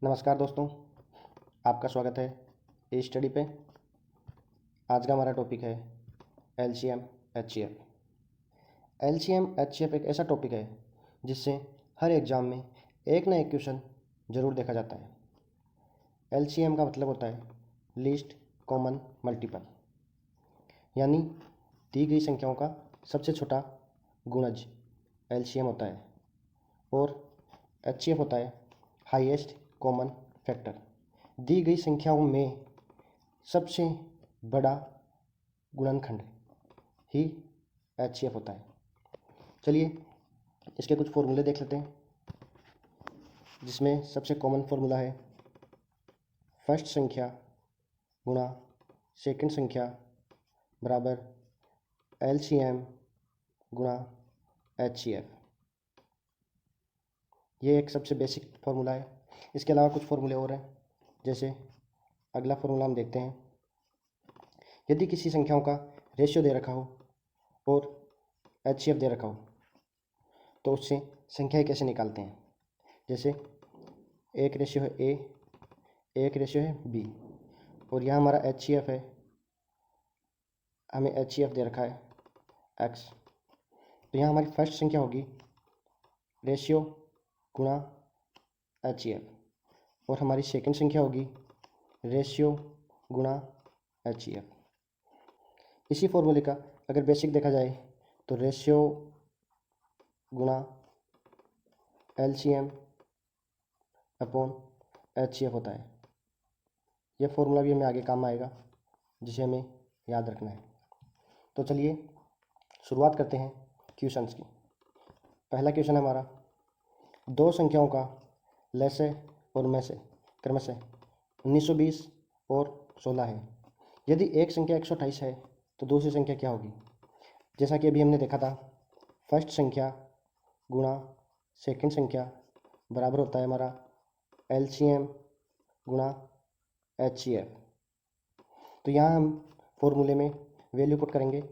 नमस्कार दोस्तों, आपका स्वागत है इस स्टडी पे। आज का हमारा टॉपिक है एलसीएम एचसीएफ। एलसीएम एचसीएफ एक ऐसा टॉपिक है जिससे हर एग्ज़ाम में एक ना एक क्वेश्चन ज़रूर देखा जाता है। एलसीएम का मतलब होता है लीस्ट कॉमन मल्टीपल, यानी दी गई संख्याओं का सबसे छोटा गुणज एलसीएम होता है। और एचसीएफ होता है हाईएस्ट कॉमन फैक्टर, दी गई संख्याओं में सबसे बड़ा गुणनखंड ही एचसीएफ होता है। चलिए इसके कुछ फॉर्मूले देख लेते हैं, जिसमें सबसे कॉमन फॉर्मूला है फर्स्ट संख्या गुणा सेकंड संख्या बराबर एलसीएम गुणा एचसीएफ। ये एक सबसे बेसिक फार्मूला है। इसके अलावा कुछ फार्मूले और हैं, जैसे अगला फार्मूला हम देखते हैं। यदि किसी संख्याओं का रेशियो दे रखा हो और एचसीएफ दे रखा हो तो उससे संख्याएं कैसे निकालते हैं। जैसे एक रेशियो है ए, एक रेशियो है बी, और यहाँ हमारा एचसीएफ है, हमें एचसीएफ दे रखा है एक्स। तो यहाँ हमारी फर्स्ट संख्या होगी रेशियो गुणा एचसीएफ, और हमारी सेकंड संख्या होगी रेशियो गुणा एचसीएफ। इसी फॉर्मूले का अगर बेसिक देखा जाए तो रेशियो गुणा एलसीएम अपॉन एचसीएफ होता है। यह फॉर्मूला भी हमें आगे काम आएगा, जिसे हमें याद रखना है। तो चलिए शुरुआत करते हैं क्वेश्चंस की। पहला क्वेश्चन है हमारा, दो संख्याओं का लसे और में से क्रमशः 1920 और 16 है। यदि एक संख्या 128 है तो दूसरी संख्या क्या होगी। जैसा कि अभी हमने देखा था, फर्स्ट संख्या गुणा सेकंड संख्या बराबर होता है हमारा एलसीएम गुणा एचसीएफ। तो यहाँ हम फॉर्मूले में वैल्यू पुट करेंगे,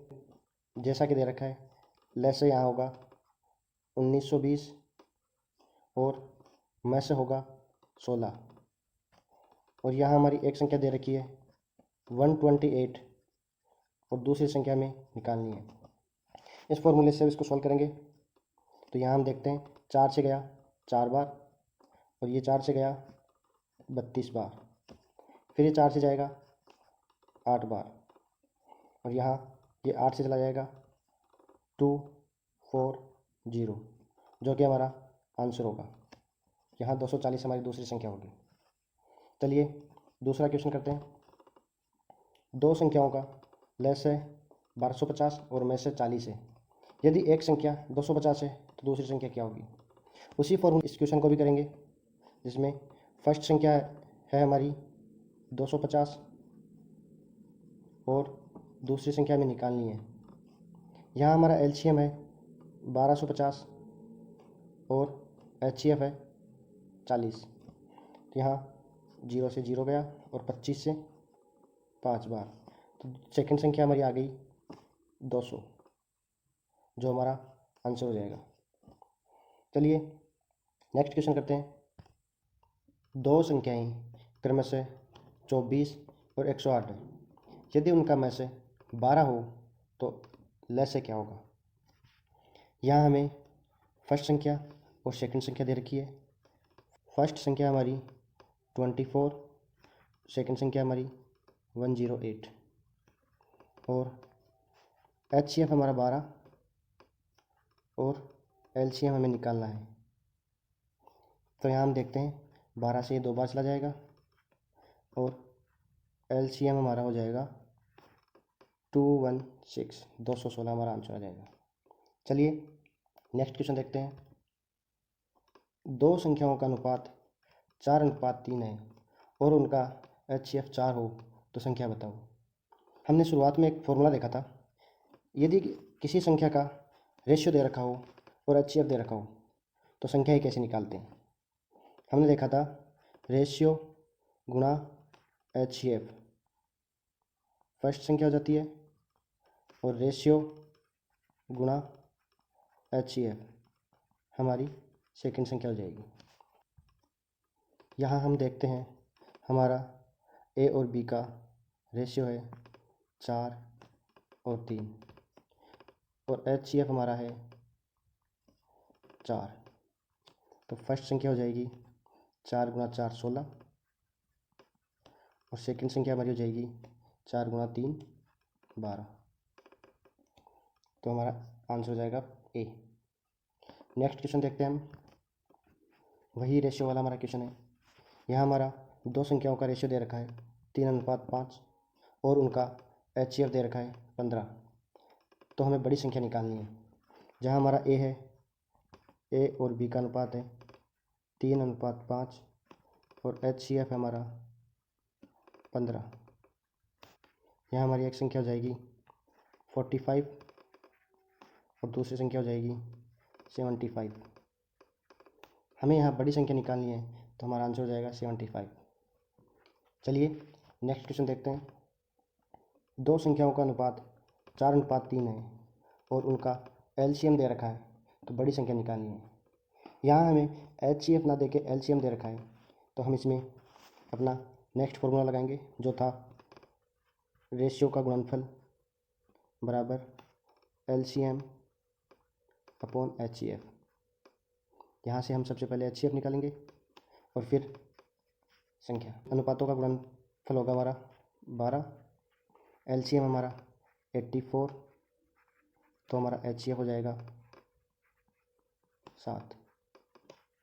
जैसा कि दे रखा है। लसे यहाँ होगा 1920 और में से होगा 16, और यहाँ हमारी एक संख्या दे रखी है 128 और दूसरी संख्या में निकालनी है। इस फॉर्मूले से इसको सॉल्व करेंगे तो यहाँ हम देखते हैं 4 से गया 4 बार, और ये 4 से गया 32 बार, फिर ये 4 से जाएगा 8 बार, और यहाँ ये 8 से चला जाएगा 240, जो कि हमारा आंसर होगा। यहाँ 240 हमारी दूसरी संख्या होगी। चलिए दूसरा क्वेश्चन करते हैं। दो संख्याओं का लस है 1250 और में से 40 है। यदि एक संख्या 250 है तो दूसरी संख्या क्या होगी। उसी फॉर्मूले इस क्वेश्चन को भी करेंगे, जिसमें फर्स्ट संख्या है हमारी 250 और दूसरी संख्या में निकालनी है। यहाँ हमारा एलसीएम है 1250 और एचसीएफ है 40। तो यहाँ 0 से 0 गया और 25 से 5 बार, तो सेकंड संख्या हमारी आ गई 200, जो हमारा आंसर हो जाएगा। चलिए नेक्स्ट क्वेश्चन करते हैं। दो संख्याएं क्रमशः 24 और 108 है। यदि उनका में से 12 हो तो लसे क्या होगा। यहाँ हमें फर्स्ट संख्या और सेकंड संख्या दे रखी है। फर्स्ट संख्या हमारी 24, सेकंड संख्या हमारी 108, और एचसीएफ हमारा 12 और एलसीएम हमें निकालना है। तो यहाँ हम देखते हैं 12 से ये 2 बार चला जाएगा, और एलसीएम हमारा हो जाएगा 216, 216 हमारा आंसर आ जाएगा। चलिए नेक्स्ट क्वेश्चन देखते हैं। दो संख्याओं का अनुपात 4:3 है और उनका एचसीएफ 4 हो तो संख्या बताओ। हमने शुरुआत में एक फॉर्मूला देखा था। यदि किसी संख्या का रेशियो दे रखा हो और एचसीएफ दे रखा हो तो संख्या ही कैसे निकालते हैं। हमने देखा था रेशियो गुणा एचसीएफ फर्स्ट संख्या हो जाती है, और रेशियो गुणा एचसीएफ हमारी सेकंड संख्या हो जाएगी। यहाँ हम देखते हैं हमारा ए और बी का रेशियो है 4 और 3 और HCF हमारा है 4। तो फर्स्ट संख्या हो जाएगी 4 गुणा 4 16 और सेकंड संख्या हमारी हो जाएगी 4 गुणा 3 12। तो हमारा आंसर हो जाएगा ए। नेक्स्ट क्वेश्चन देखते हैं हम। वही रेशियो वाला हमारा क्वेश्चन है। यहाँ हमारा दो संख्याओं का रेशियो दे रखा है 3:5 और उनका HCF दे रखा है 15। तो हमें बड़ी संख्या निकालनी है। जहाँ हमारा ए है, ए और बी का अनुपात है 3:5 और HCF है हमारा 15। यहाँ हमारी एक संख्या हो जाएगी 45 और दूसरी संख्या हो जाएगी 75। हमें यहाँ बड़ी संख्या निकालनी है तो हमारा आंसर हो जाएगा 75। चलिए नेक्स्ट क्वेश्चन देखते हैं। दो संख्याओं का अनुपात 4:3 है और उनका LCM दे रखा है, तो बड़ी संख्या निकालनी है। यहाँ हमें HCF ना देके LCM दे रखा है, तो हम इसमें अपना नेक्स्ट फॉर्मूला लगाएंगे जो था रेशियो का गुणनफल बराबर LCM अपॉन HCF। यहाँ से हम सबसे पहले HCF निकालेंगे और फिर संख्या। अनुपातों का गुणनफल होगा हमारा 12, LCM हमारा 84, तो हमारा HCF हो जाएगा 7।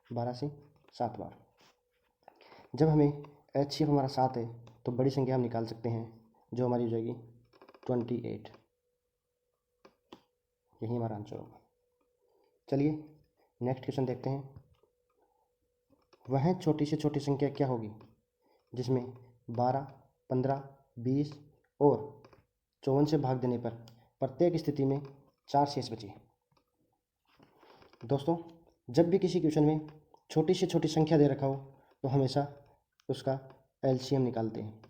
12 से 7 बार। जब हमें HCF हमारा 7 है तो बड़ी संख्या हम निकाल सकते हैं जो हमारी हो जाएगी 28। यही हमारा आंसर होगा। चलिए नेक्स्ट क्वेश्चन देखते हैं। वह छोटी से छोटी संख्या क्या होगी जिसमें 12, 15, 20 और 54 से भाग देने पर प्रत्येक स्थिति में 4 शेष बचे। दोस्तों, जब भी किसी क्वेश्चन में छोटी से छोटी संख्या दे रखा हो तो हमेशा उसका LCM निकालते हैं।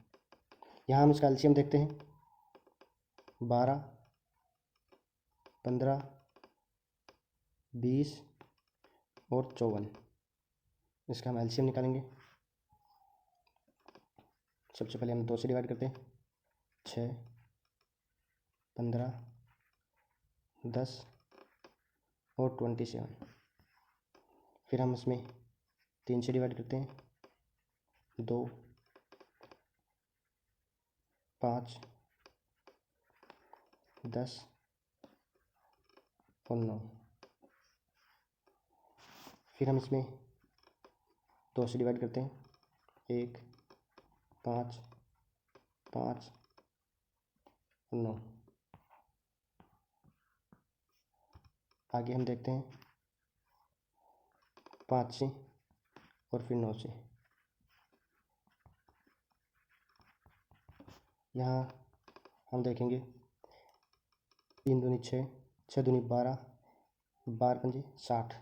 यहाँ हम इसका LCM देखते हैं 12, 15, 20 और 54। इसका हम LCM निकालेंगे। सबसे पहले हम 2 से डिवाइड करते हैं 6, 15, 10 और 27। फिर हम इसमें 3 से डिवाइड करते हैं 2, 5, 10 और 9। फिर हम इसमें 2 से डिवाइड करते हैं 1, 5, 5 और 9। आगे हम देखते हैं 5 से और फिर 9 से। यहाँ हम देखेंगे 3 दूनी 6, 6 दूनी 12, 12 पंजे 60।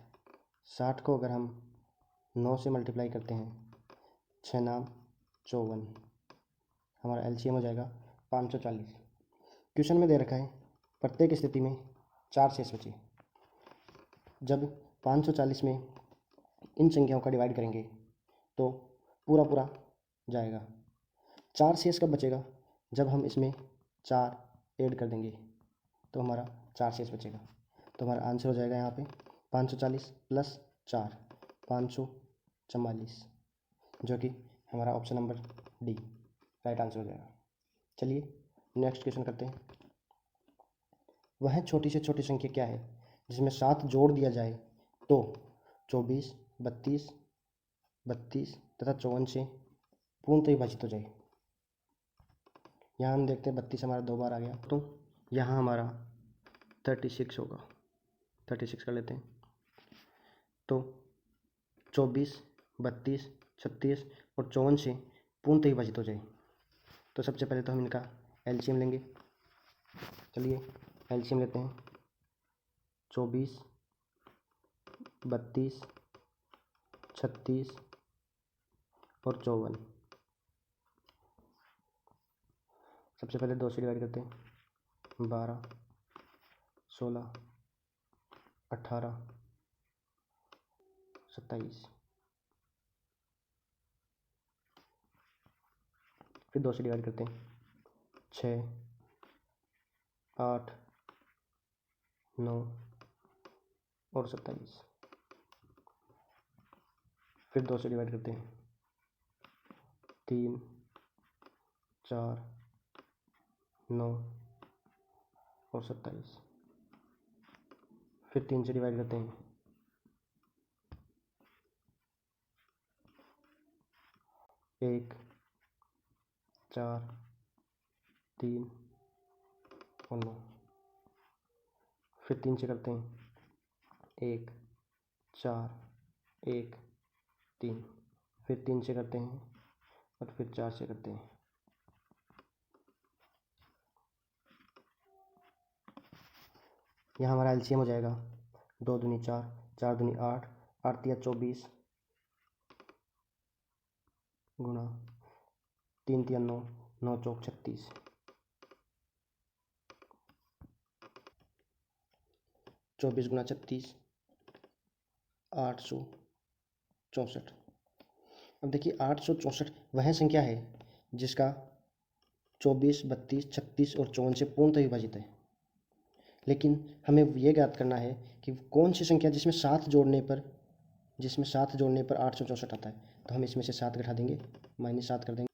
60 को अगर हम 9 से मल्टीप्लाई करते हैं 6 नाम 54, हमारा LCM हो जाएगा 540। क्वेश्चन में दे रखा है प्रत्येक स्थिति में 4 शेष बचे। जब 540 में इन संख्याओं का डिवाइड करेंगे तो पूरा पूरा जाएगा। 4 शेष कब बचेगा? जब हम इसमें 4 ऐड कर देंगे तो हमारा 4 शेष बचेगा। तो हमारा आंसर हो जाएगा यहाँ पे 540 प्लस 4 544, जो कि हमारा option number D right answer हो जाएगा। चलिए नेक्स्ट क्वेश्चन करते हैं। वह छोटी से छोटी संख्या क्या है जिसमें 7 जोड़ दिया जाए तो 24, 32, 32 तथा 54 से पूर्णतः विभाजित हो जाए। यहाँ हम देखते हैं 32 हमारा 2 बार आ गया, तो यहाँ हमारा 36 होगा। 36 कर लेते हैं। तो 24, 32, 36 और 54 से पूर्णतः विभाजित हो जाए। तो सबसे पहले तो हम इनका LCM लेंगे। चलिए LCM लेते हैं 24, 32, 36 और 54। सबसे पहले 2 से डिवाइड करते हैं 12, 16, 18, 27। फिर 2 से डिवाइड करते हैं, 6, 8, 9 और 27। फिर 2 से डिवाइड करते हैं, 3, 4, 9 और 27। फिर 3 से डिवाइड करते हैं, 1, 4, 3 और 9। फिर 3 से करते हैं, 1, 4, 1, 3। फिर 3 से करते हैं और फिर 4 से करते हैं। यहाँ हमारा एलसीएम हो जाएगा 2 दूनी 4, 4 दूनी 8, 8 तिया 24 गुणा 3 तिया 9, 9 चौक 36। 24 गुणा 36, 864। अब देखिए 864 वह संख्या है जिसका 24, 32, 36 और 54 से पूर्णतः विभाजित है। लेकिन हमें ये ज्ञात करना है कि कौन सी संख्या जिसमें 7 जोड़ने पर 864 आता है। तो हम इसमें से 7 घटा देंगे, -7 कर देंगे।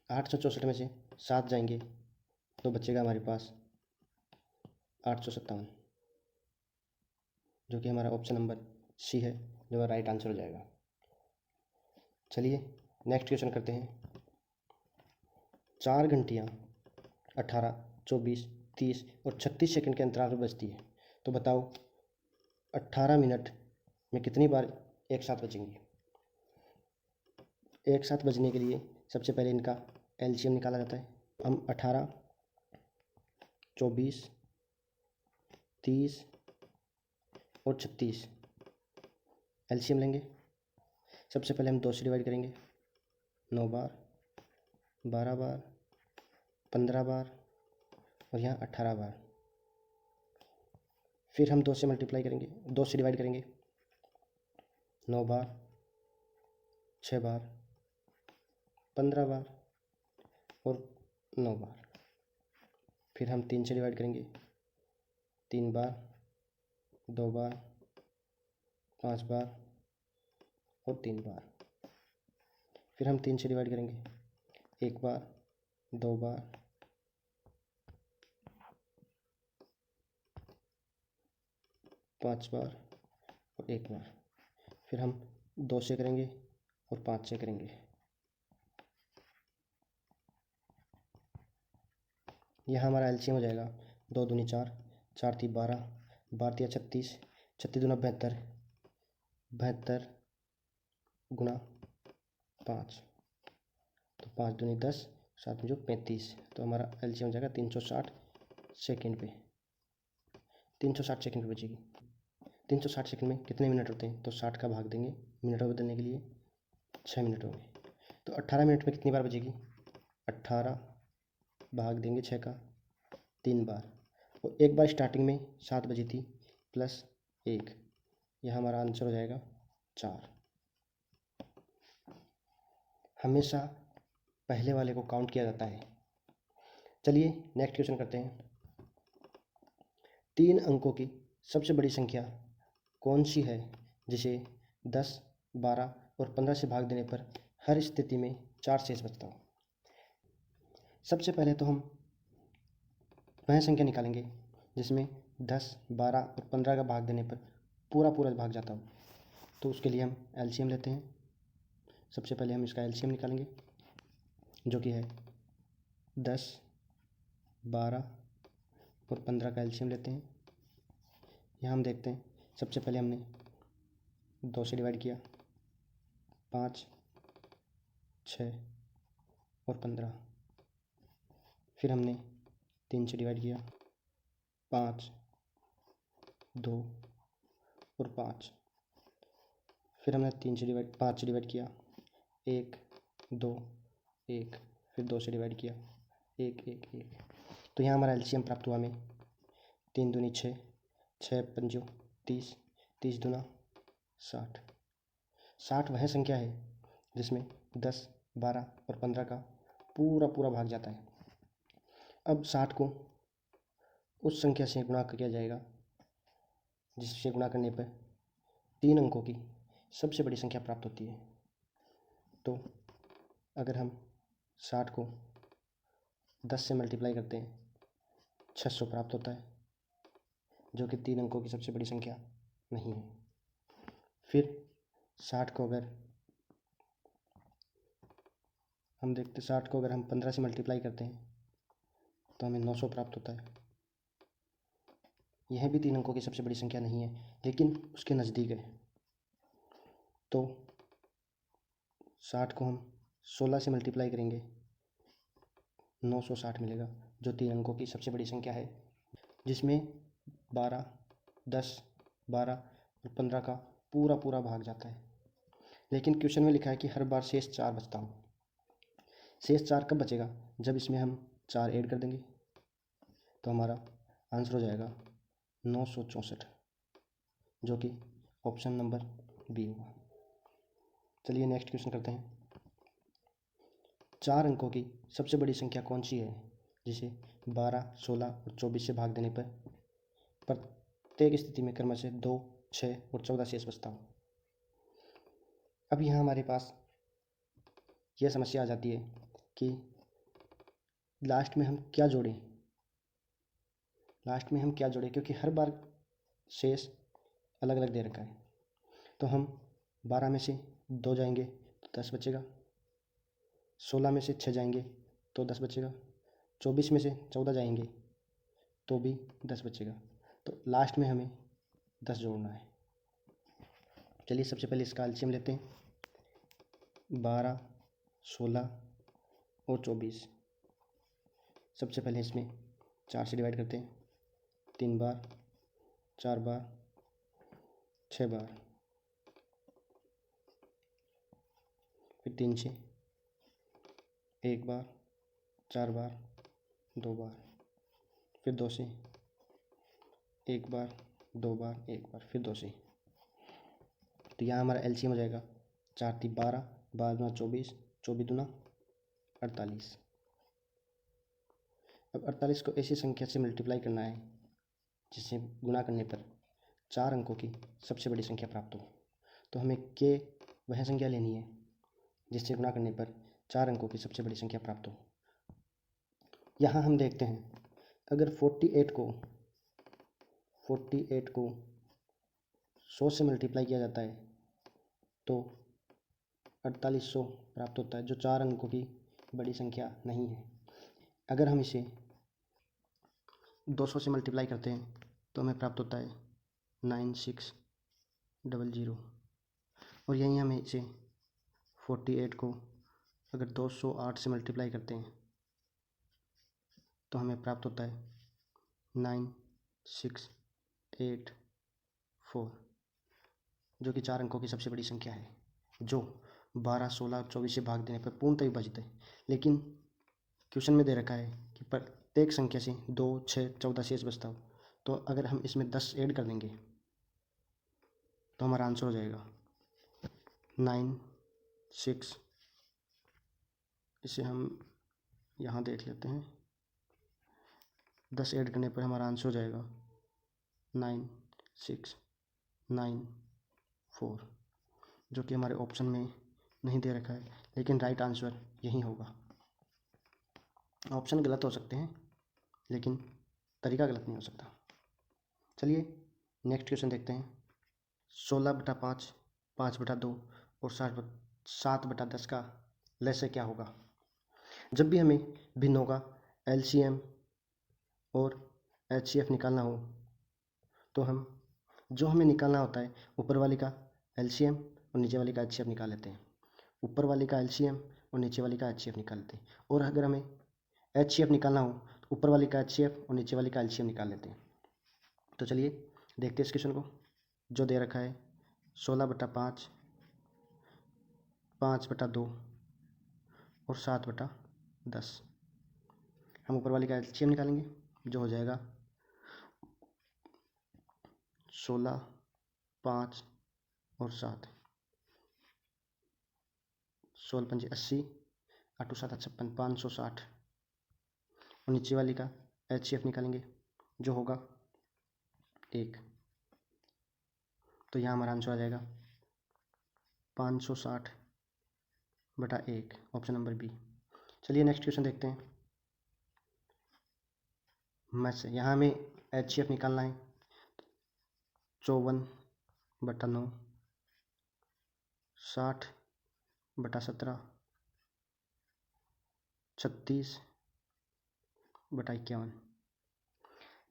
864 में से 7 जाएंगे तो बचेगा हमारे पास 857, जो कि हमारा ऑप्शन नंबर सी है, जो राइट आंसर हो जाएगा। चलिए नेक्स्ट क्वेश्चन करते हैं। 4 घंटियाँ 18, 24, 30 और 36 सेकंड के अंतराल पर बजती है। तो बताओ 18 मिनट में कितनी बार एक साथ बजेंगी। एक साथ बजने के लिए सबसे पहले इनका एलसीएम निकाला जाता है। हम 18, 24, 30 और 36 एलसीएम लेंगे। सबसे पहले हम 2 से डिवाइड करेंगे, 9 बार, 12 बार, 15 बार और यहाँ 18 बार। फिर हम 2 से मल्टीप्लाई करेंगे, 2 से डिवाइड करेंगे, 9 बार, 6 बार, 15 बार और 9 बार। फिर हम 3 से डिवाइड करेंगे, 3 बार, 2 बार, 5 बार और 3 बार। फिर हम 3 से डिवाइड करेंगे, 1 बार, 2 बार, 5 बार और 1 बार। फिर हम 2 से करेंगे और 5 से करेंगे। यह हमारा एलसीएम हो जाएगा 2 दूनी 4, 4 ती 12, 12 तिया 36, 36 दूना 72, 72 गुणा 5, तो 5 दूनी 10, 7 में जो 35। तो हमारा एलसीएम हो जाएगा 360 सेकेंड पे, 360 सेकेंड पे बचेगी। 360 सेकंड में कितने मिनट होते हैं, तो 60 का भाग देंगे मिनट में बदलने के लिए, 6 मिनट हो गए। तो 18 मिनट में कितनी बार बजेगी, 18 भाग देंगे 6 का, 3 बार। और एक बार स्टार्टिंग में 7 बजी थी प्लस 1, यह हमारा आंसर हो जाएगा 4। हमेशा पहले वाले को काउंट किया जाता है। चलिए नेक्स्ट क्वेश्चन करते हैं। 3 अंकों की सबसे बड़ी संख्या कौन सी है जिसे 10, 12 और 15 से भाग देने पर हर स्थिति में 4 शेष बचता हो। सबसे पहले तो हम वह संख्या निकालेंगे जिसमें 10, 12 और 15 का भाग देने पर पूरा भाग जाता हो। तो उसके लिए हम एलसीएम लेते हैं। सबसे पहले हम इसका एलसीएम निकालेंगे, जो कि है 10, 12 और 15 का एलसीएम लेते हैं। यहाँ हम देखते हैं, सबसे पहले हमने 2 से डिवाइड किया, 5, 6 और 15। फिर हमने 3 से डिवाइड किया, 5, 2 और 5। फिर हमने 5 से डिवाइड किया, 1, 2, 1। फिर 2 से डिवाइड किया, 1, 1, 1। तो यहाँ हमारा एलसीएम प्राप्त हुआ हमें 3 दूनी 6, 6 पंजो 30, 30 दूना 60। 60 वह संख्या है जिसमें 10, 12 और 15 का पूरा पूरा भाग जाता है। अब 60 को उस संख्या से गुणा किया जाएगा जिससे गुणा करने पर 3 अंकों की सबसे बड़ी संख्या प्राप्त होती है। तो अगर हम 60 को 10 से मल्टीप्लाई करते हैं 600 प्राप्त होता है, जो कि 3 अंकों की सबसे बड़ी संख्या नहीं है। फिर 60 को अगर हम 15 से मल्टीप्लाई करते हैं तो हमें 900 प्राप्त होता है। यह भी 3 अंकों की सबसे बड़ी संख्या नहीं है, लेकिन उसके नज़दीक है। तो 60 को हम 16 से मल्टीप्लाई करेंगे 960 मिलेगा, जो 3 अंकों की सबसे बड़ी संख्या है, जिसमें 12, 10, 12 और 15 का पूरा पूरा भाग जाता है। लेकिन क्वेश्चन में लिखा है कि हर बार शेष 4 बचता हो। शेष 4 कब बचेगा? जब इसमें हम 4 ऐड कर देंगे, तो हमारा आंसर हो जाएगा 964, जो कि ऑप्शन नंबर बी होगा। चलिए नेक्स्ट क्वेश्चन करते हैं। 4 अंकों की सबसे बड़ी संख्या कौन सी है जिसे 12, 16 और 24 से भाग देने पर प्रत्येक स्थिति में क्रमशः 2, 6 और 14 शेष बचता हो? अब यहाँ हमारे पास यह समस्या आ जाती है कि लास्ट में हम क्या जोड़ें, क्योंकि हर बार शेष अलग अलग दे रखा है। तो हम 12 में से 2 जाएंगे तो 10 बचेगा, 16 में से 6 जाएंगे तो 10 बचेगा, 24 में से 14 जाएंगे तो भी 10 बचेगा। तो लास्ट में हमें 10 जोड़ना है। चलिए सबसे पहले इसका एलसीएम लेते हैं। 12, 16 और 24। सबसे पहले इसमें 4 से डिवाइड करते हैं। 3 बार, 4 बार, 6 बार, फिर 3 से 1 बार, 4 बार, 2 बार, फिर 2 से 1 बार, 2 बार, 1 बार, फिर 2 से। तो यहाँ हमारा एलसीएम हो जाएगा 4 3 12, 12 दूना 24, 24 दूना 48। अब 48 को ऐसी संख्या से मल्टीप्लाई करना है जिससे गुणा करने पर 4 अंकों की सबसे बड़ी संख्या प्राप्त हो। तो हमें के वह संख्या लेनी है जिससे गुणा करने पर 4 अंकों की सबसे बड़ी संख्या प्राप्त हो। यहाँ हम देखते हैं, अगर 48 को 100 से मल्टीप्लाई किया जाता है तो 4800 प्राप्त होता है, जो 4 अंकों की बड़ी संख्या नहीं है। अगर हम इसे 200 से मल्टीप्लाई करते हैं तो हमें प्राप्त होता है 9600। और यहीं हमें इसे 48 को अगर 208 से मल्टीप्लाई करते हैं तो हमें प्राप्त होता है 9684, जो कि 4 अंकों की सबसे बड़ी संख्या है, जो 12, 16 और 24 से भाग देने पर पूर्णतः विभाजित है। लेकिन क्वेश्चन में दे रखा है कि प्रत्येक संख्या से 2, 6, 14 शेष बचता हो। तो अगर हम इसमें 10 ऐड कर देंगे तो हमारा आंसर हो जाएगा 96। इसे हम यहाँ देख लेते हैं। 10 ऐड करने पर हमारा आंसर हो जाएगा 9694, जो कि हमारे ऑप्शन में नहीं दे रखा है, लेकिन राइट आंसर यही होगा। ऑप्शन गलत हो सकते हैं लेकिन तरीका गलत नहीं हो सकता। चलिए नेक्स्ट क्वेश्चन देखते हैं। 16/5, 5/2 और 7/10 का लसागु क्या होगा? जब भी हमें भिन्नों का एलसीएम और एचसीएफ निकालना हो तो हमें निकालना होता है ऊपर वाली का एलसीएम और नीचे वाली का एचसीएफ निकाल लेते हैं। ऊपर वाली का एलसीएम और नीचे वाली का एचसीएफ निकाल लेते हैं। और अगर हमें एचसीएफ निकालना हो तो ऊपर वाली का एचसीएफ और नीचे वाली का एलसीएम निकाल लेते हैं। तो चलिए देखते हैं इस क्वेश्चन को। जो दे रखा है 16/5, 5/2 और 7/10। हम ऊपर वाली का एलसीएम निकालेंगे, जो हो जाएगा 16, 5 और 7। 16 पंजे 80, 8 7 56, 560। और नीचे वाली का HCF निकालेंगे जो होगा 1। तो यहाँ हमारा आंसर आ जाएगा 560/1, ऑप्शन नंबर बी। चलिए नेक्स्ट क्वेश्चन देखते हैं। मैथ से यहाँ हमें HCF निकालना है। 54/9, 60/17, 36/51।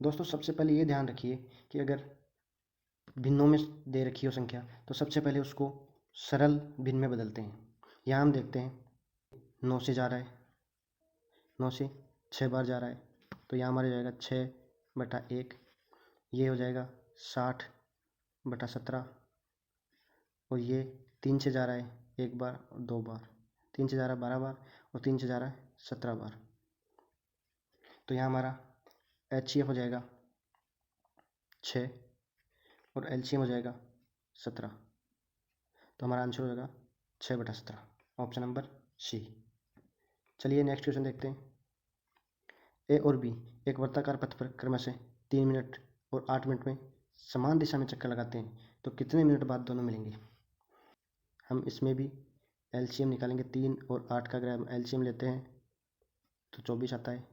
दोस्तों सबसे पहले ये ध्यान रखिए कि अगर भिन्नों में दे रखी हो संख्या तो सबसे पहले उसको सरल भिन्न में बदलते हैं। यहाँ हम देखते हैं 9 से जा रहा है, 9 से 6 बार जा रहा है, तो यहाँ हमारा जाएगा 6/1। ये हो जाएगा 60/17। और ये 3 से जा रहा है 1 बार और 2 बार, 3 से जा रहा है 12 बार और 3 से जा रहा है 17 बार। तो यहाँ हमारा HCF हो जाएगा 6 और LCM हो जाएगा 17। तो हमारा आंसर हो जाएगा 6/17, ऑप्शन नंबर सी। चलिए नेक्स्ट क्वेश्चन देखते हैं। ए और बी एक वर्ताकार पथ पर क्रमशः 3 मिनट और 8 मिनट में समान दिशा में चक्कर लगाते हैं, तो कितने मिनट बाद दोनों मिलेंगे? हम इसमें भी LCM निकालेंगे। 3 और 8 का अगर हम LCM लेते हैं तो 24 आता है।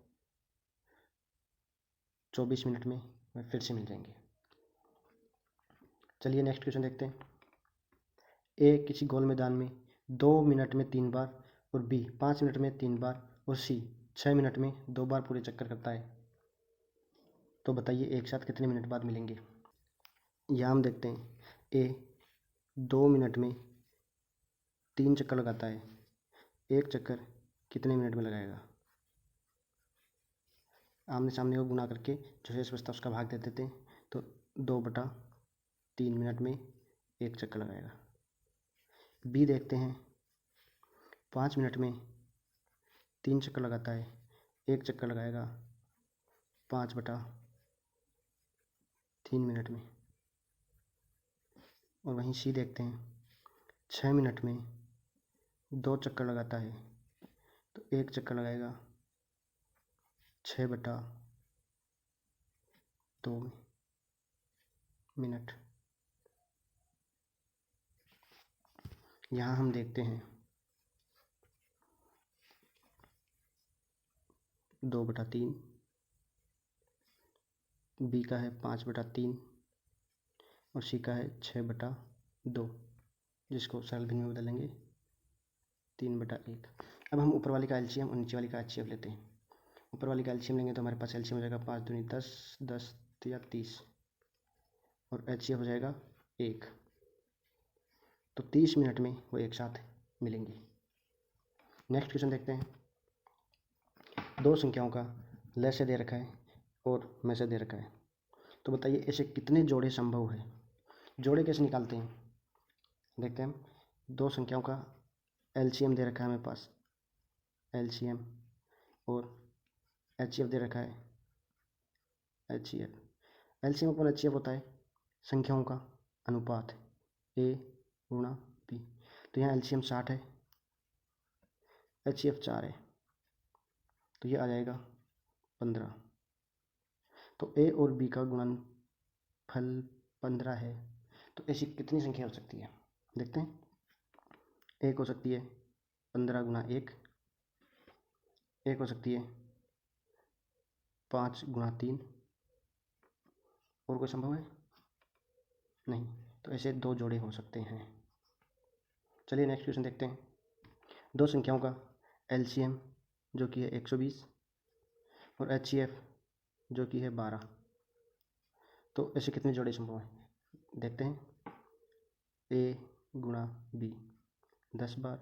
24 मिनट में वे फिर से मिल जाएंगे। चलिए नेक्स्ट क्वेश्चन देखते हैं। ए किसी गोल मैदान में 2 मिनट में 3 बार और बी 5 मिनट में 3 बार और सी 6 मिनट में 2 बार पूरे चक्कर करता है, तो बताइए एक साथ कितने मिनट बाद मिलेंगे? यहाँ हम देखते हैं ए 2 मिनट में 3 चक्कर लगाता है, एक चक्कर कितने मिनट में लगाएगा? आमने सामने को गुना करके जो शेष बचता उसका भाग दे देते हैं, तो 2/3 मिनट में एक चक्कर लगाएगा। बी देखते हैं 5 मिनट में 3 चक्कर लगाता है, एक चक्कर लगाएगा 5/3 मिनट में। और वहीं सी देखते हैं 6 मिनट में 2 चक्कर लगाता है, तो एक चक्कर लगाएगा 6/2 मिनट। यहाँ हम देखते हैं 2/3, बी का है 5/3 और सी का है 6/2, जिसको सरल भिन्न में बदलेंगे 3/1। अब हम ऊपर वाली का LCM और नीचे वाली का HCF लेते हैं। ऊपर वाली का LCM लेंगे तो हमारे पास LCM हो जाएगा 5 दूनी 10, 10 या 30 और HCF हो जाएगा 1। तो 30 मिनट में वो एक साथ मिलेंगे। नेक्स्ट क्वेश्चन देखते हैं। 2 संख्याओं का ल से दे रखा है और में से दे रखा है, तो बताइए ऐसे कितने जोड़े संभव है? जोड़े कैसे निकालते हैं देखते हैं हम। 2 संख्याओं का LCM दे रखा है हमें पास, LCM और HCF दे रखा है, HCF। LCM अपॉन HCF होता है संख्याओं का अनुपात A/B। तो यहाँ LCM 60 है, HCF 4 है, तो ये आ जाएगा 15। तो A और B का गुणनफल 15 है, तो ऐसी कितनी संख्या हो सकती है देखते हैं। एक हो सकती है 15 × 1, एक हो सकती है 5 × 3, और कोई संभव है नहीं, तो ऐसे 2 जोड़े हो सकते हैं। चलिए नेक्स्ट क्वेश्चन देखते हैं। 2 संख्याओं का LCM जो कि है 120 और HCF जो कि है 12, तो ऐसे कितने जोड़े संभव हैं देखते हैं। A × B 10 बार,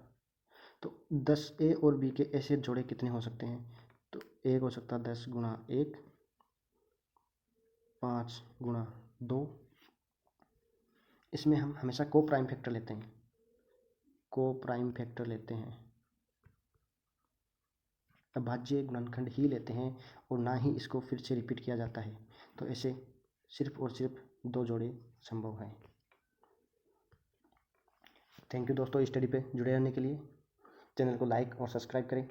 तो 10 A और B के ऐसे जोड़े कितने हो सकते हैं? तो एक हो सकता है 10 × 1, 5 × 2। इसमें हम हमेशा को प्राइम फैक्टर लेते हैं, अभाज्य गुणनखंड ही लेते हैं और ना ही इसको फिर से रिपीट किया जाता है, तो ऐसे सिर्फ और सिर्फ 2 जोड़े संभव हैं। थैंक यू दोस्तों स्टडी पे जुड़े रहने के लिए। चैनल को लाइक और सब्सक्राइब करें।